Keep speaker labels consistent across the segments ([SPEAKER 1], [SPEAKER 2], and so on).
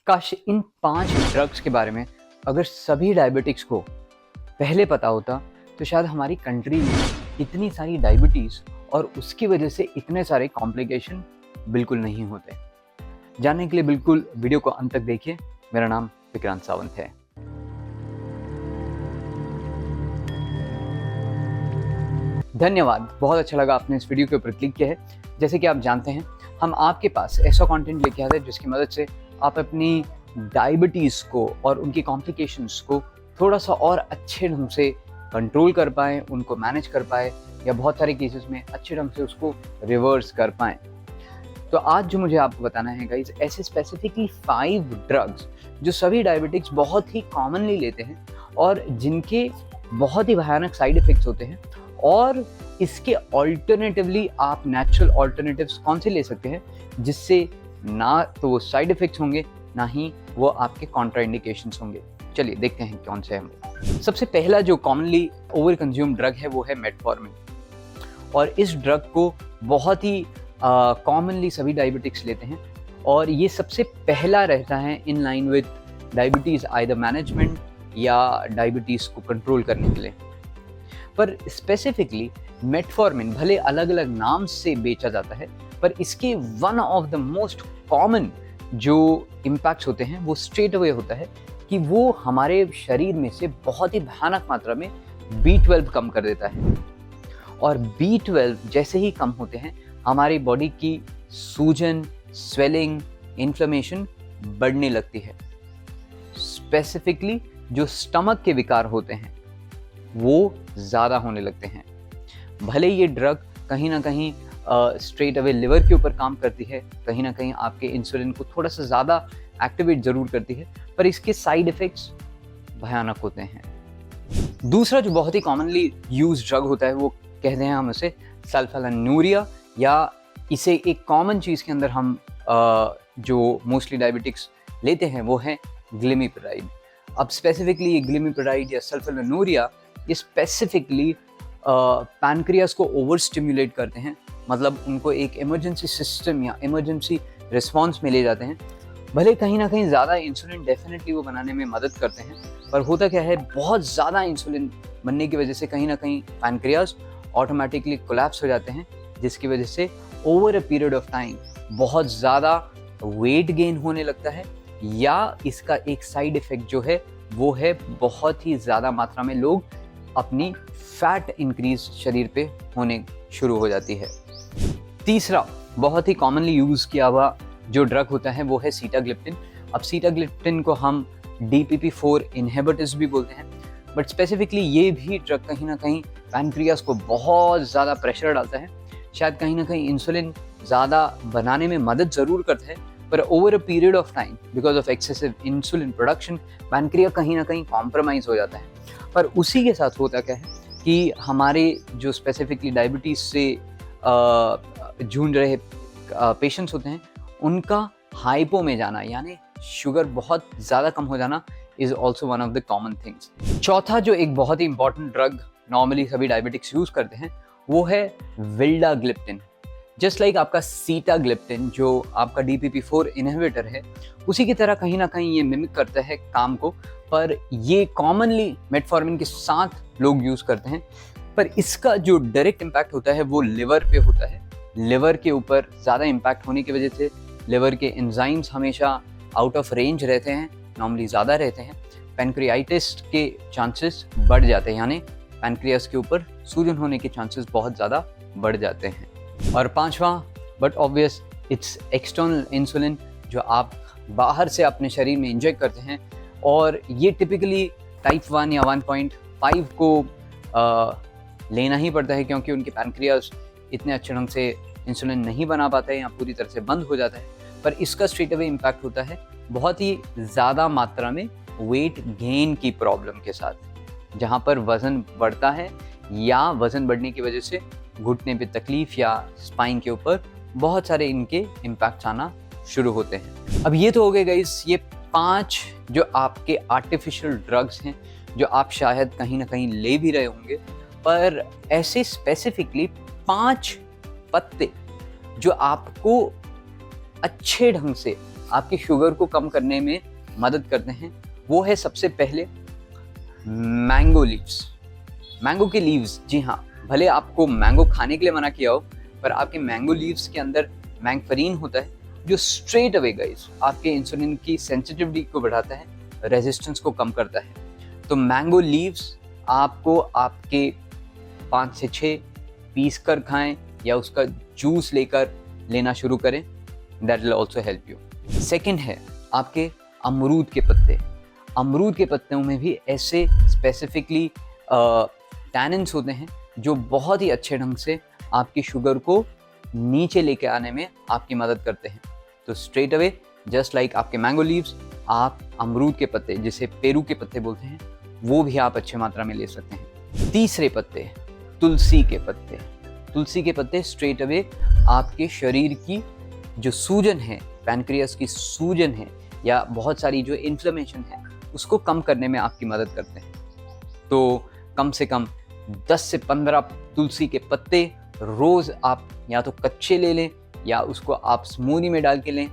[SPEAKER 1] काश इन 5 ड्रग्स के बारे में अगर सभी डायबिटिक्स को पहले पता होता तो शायद हमारी कंट्री में इतनी सारी डायबिटीज़ और उसकी वजह से इतने सारे कॉम्प्लिकेशन बिल्कुल नहीं होते। जानने के लिए बिल्कुल वीडियो को अंत तक देखिए। मेरा नाम विक्रांत सावंत है। धन्यवाद, बहुत अच्छा लगा आपने इस वीडियो के ऊपर क्लिक किया है। जैसे कि आप जानते हैं, हम आपके पास ऐसा कंटेंट लेके आते हैं जिसकी मदद से आप अपनी डायबिटीज़ को और उनकी कॉम्प्लिकेशंस को थोड़ा सा और अच्छे ढंग से कंट्रोल कर पाएँ, उनको मैनेज कर पाएँ या बहुत सारे केसेस में अच्छे ढंग से उसको रिवर्स कर पाएँ। तो आज जो मुझे आपको बताना है गाइस, ऐसे स्पेसिफिकली 5 ड्रग्स जो सभी डायबिटिक्स बहुत ही कॉमनली लेते हैं और जिनके बहुत ही भयानक साइड इफ़ेक्ट्स होते हैं, और इसके ऑल्टरनेटिवली आप नेचुरल ऑल्टरनेटिव्स कौन से ले सकते हैं जिससे ना तो वो साइड इफ़ेक्ट्स होंगे ना ही वो आपके कॉन्ट्राइंडिकेशंस होंगे। चलिए देखते हैं कौन से हैं। सबसे पहला जो कॉमनली ओवर कंज्यूम ड्रग है वो है मेटफॉर्मिन, और इस ड्रग को बहुत ही कॉमनली सभी डायबिटिक्स लेते हैं और ये सबसे पहला रहता है in line with diabetes either management या डायबिटीज़ को कंट्रोल करने के लिए। पर स्पेसिफिकली मेटफॉर्मिन भले अलग अलग नाम से बेचा जाता है, पर इसके one of the most common जो इम्पैक्ट्स होते हैं वो स्ट्रेट अवे होता है कि वो हमारे शरीर में से बहुत ही भयानक मात्रा में B12 कम कर देता है। और B12 जैसे ही कम होते हैं हमारी बॉडी की सूजन, स्वेलिंग, इन्फ्लेमेशन बढ़ने लगती है। स्पेसिफिकली जो स्टमक के विकार होते हैं वो ज़्यादा होने लगते हैं। भले ये ड्रग कहीं ना कहीं स्ट्रेट अवे लिवर के ऊपर काम करती है, कहीं ना कहीं आपके इंसुलिन को थोड़ा सा ज़्यादा एक्टिवेट ज़रूर करती है, पर इसके साइड इफ़ेक्ट्स भयानक होते हैं। दूसरा जो बहुत ही कॉमनली यूज ड्रग होता है वो कहते हैं हम उसे सल्फोनिलूरिया, या इसे एक कॉमन चीज़ के अंदर हम जो मोस्टली डायबिटिक्स लेते हैं वो है ग्लिमिपेराइड। अब स्पेसिफिकली ये ग्लिमिपेराइड या सल्फोनिलूरिया ये स्पेसिफिकली पैनक्रियास को ओवर स्टिमुलेट करते हैं, मतलब उनको एक इमरजेंसी सिस्टम या इमरजेंसी रिस्पॉन्स में ले जाते हैं। भले कहीं ना कहीं ज़्यादा इंसुलिन डेफिनेटली वो बनाने में मदद करते हैं, पर होता क्या है, बहुत ज़्यादा इंसुलिन बनने की वजह से कहीं ना कहीं पैनक्रियास ऑटोमेटिकली कोलैप्स हो जाते हैं, जिसकी वजह से over a period of time बहुत ज़्यादा वेट गेन होने लगता है, या इसका एक साइड इफ़ेक्ट जो है वो है बहुत ही ज़्यादा मात्रा में लोग अपनी फैट इंक्रीज शरीर पे होने शुरू हो जाती है। तीसरा बहुत ही कॉमनली यूज़ किया हुआ जो ड्रग होता है वो है सीटाग्लिप्टिन। अब सीटाग्लिप्टिन को हम DPP-4 इनहिबिटर्स भी बोलते हैं, बट स्पेसिफिकली ये भी ड्रग कहीं ना कहीं पैनक्रियास को बहुत ज़्यादा प्रेशर डालता है। शायद कहीं ना कहीं इंसुलिन ज़्यादा बनाने में मदद ज़रूर करता है, पर over a period of time because of excessive insulin production pancreas कहीं ना कहीं कॉम्प्रोमाइज़ हो जाता है। पर उसी के साथ होता क्या है कि हमारे जो स्पेसिफिकली डायबिटीज़ से जूझ रहे पेशेंट्स होते हैं उनका हाइपो में जाना, यानी शुगर बहुत ज़्यादा कम हो जाना is also one of the common things. चौथा जो एक बहुत ही इंपॉर्टेंट ड्रग नॉर्मली सभी डायबिटिक्स यूज़ करते हैं वो है विल्डाग्लिप्टिन। जस्ट लाइक आपका सीटाग्लिप्टिन जो आपका DPP-4 इनहिबिटर है, उसी की तरह कहीं ना कहीं ये मिमिक करता है काम को, पर ये कॉमनली मेटफॉर्मिन के साथ लोग यूज़ करते हैं। पर इसका जो डायरेक्ट इम्पैक्ट होता है वो लिवर पे होता है। लिवर के ऊपर ज़्यादा इम्पैक्ट होने की वजह से लिवर के एंजाइम्स हमेशा आउट ऑफ रेंज रहते हैं, नॉर्मली ज़्यादा रहते हैं। पैनक्रियाइटिस के चांसेस बढ़ जाते हैं, यानी पैनक्रियास के ऊपर सूजन होने के चांसेस बहुत ज़्यादा बढ़ जाते हैं। और पांचवा but obvious, it's external insulin जो आप बाहर से अपने शरीर में इंजेक्ट करते हैं, और ये टिपिकली टाइप 1 या 1.5 को लेना ही पड़ता है क्योंकि उनके पैनक्रियास इतने अच्छे ढंग से इंसुलिन नहीं बना पाता है या पूरी तरह से बंद हो जाता है। पर इसका स्ट्रेट अवे इम्पैक्ट होता है बहुत ही ज़्यादा मात्रा में वेट गेन की प्रॉब्लम के साथ, जहाँ पर वज़न बढ़ता है या वज़न बढ़ने की वजह से घुटने पे तकलीफ या स्पाइन के ऊपर बहुत सारे इनके इम्पैक्ट्स आना शुरू होते हैं। अब ये तो हो गए गाइस ये 5 जो आपके आर्टिफिशियल ड्रग्स हैं जो आप शायद कहीं ना कहीं ले भी रहे होंगे, पर ऐसे स्पेसिफिकली 5 पत्ते जो आपको अच्छे ढंग से आपकी शुगर को कम करने में मदद करते हैं वो है सबसे पहले मैंगो लीव्स। मैंगो के लीव्स, जी हाँ, भले आपको मैंगो खाने के लिए मना किया हो, पर आपके मैंगो लीव्स के अंदर मैंगफरीन होता है जो स्ट्रेट अवे गाइस आपके इंसुलिन की सेंसिटिविटी को बढ़ाता है, रेजिस्टेंस को कम करता है। तो मैंगो लीव्स आपको आपके 5 से 6 पीस कर खाएं या उसका जूस लेकर लेना शुरू करें, that will also help you. Second है आपके अमरूद के पत्ते। अमरूद के पत्तों में भी ऐसे स्पेसिफिकली टैनिन्स होते हैं जो बहुत ही अच्छे ढंग से आपकी शुगर को नीचे लेके आने में आपकी मदद करते हैं। तो स्ट्रेट अवे जस्ट लाइक आपके मैंगो लीव्स, आप अमरूद के पत्ते, जिसे पेरू के पत्ते बोलते हैं, वो भी आप अच्छे मात्रा में ले सकते हैं। तीसरे पत्ते, तुलसी के पत्ते। तुलसी के पत्ते स्ट्रेट अवे आपके शरीर की जो सूजन है, पैनक्रियास की सूजन है या बहुत सारी जो इन्फ्लेमेशन है, उसको कम करने में आपकी मदद करते हैं। तो कम से कम 10 से 15 तुलसी के पत्ते रोज आप या तो कच्चे ले लें या उसको आप स्मूदी में डाल के लें,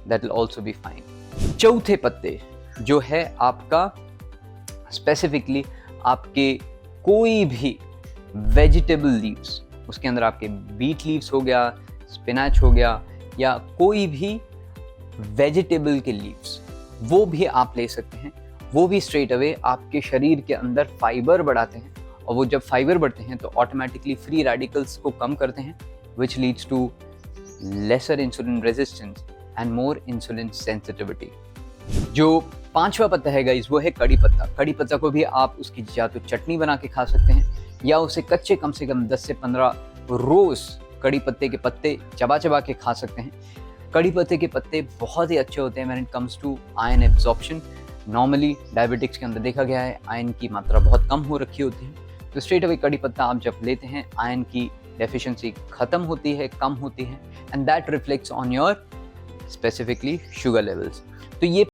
[SPEAKER 1] that will also be fine. चौथे पत्ते जो है आपका स्पेसिफिकली आपके कोई भी वेजिटेबल लीव्स, उसके अंदर आपके बीट लीव्स हो गया, स्पिनच हो गया या कोई भी वेजिटेबल के लीव्स, वो भी आप ले सकते हैं। वो भी स्ट्रेट अवे आपके शरीर के अंदर फाइबर बढ़ाते हैं, और वो जब फाइबर बढ़ते हैं तो ऑटोमेटिकली फ्री रेडिकल्स को कम करते हैं, which leads to lesser insulin resistance and more insulin sensitivity. जो पांचवा पत्ता है गाइस, वो है कड़ी पत्ता। कड़ी पत्ता को भी आप उसकी या तो चटनी बना के खा सकते हैं या उसे कच्चे कम से कम 10 से 15 रोज कड़ी पत्ते के पत्ते चबा चबा के खा सकते हैं। कड़ी पत्ते के पत्ते बहुत ही अच्छे होते हैं when it comes to iron absorption. Normally diabetics के अंदर देखा गया है आयरन की मात्रा बहुत कम हो रखी होती है, तो स्ट्रेट अवे कड़ी पत्ता आप जब लेते हैं आयरन की डेफिशिएंसी खत्म होती है, कम होती है, and that reflects on your specifically sugar levels. तो ये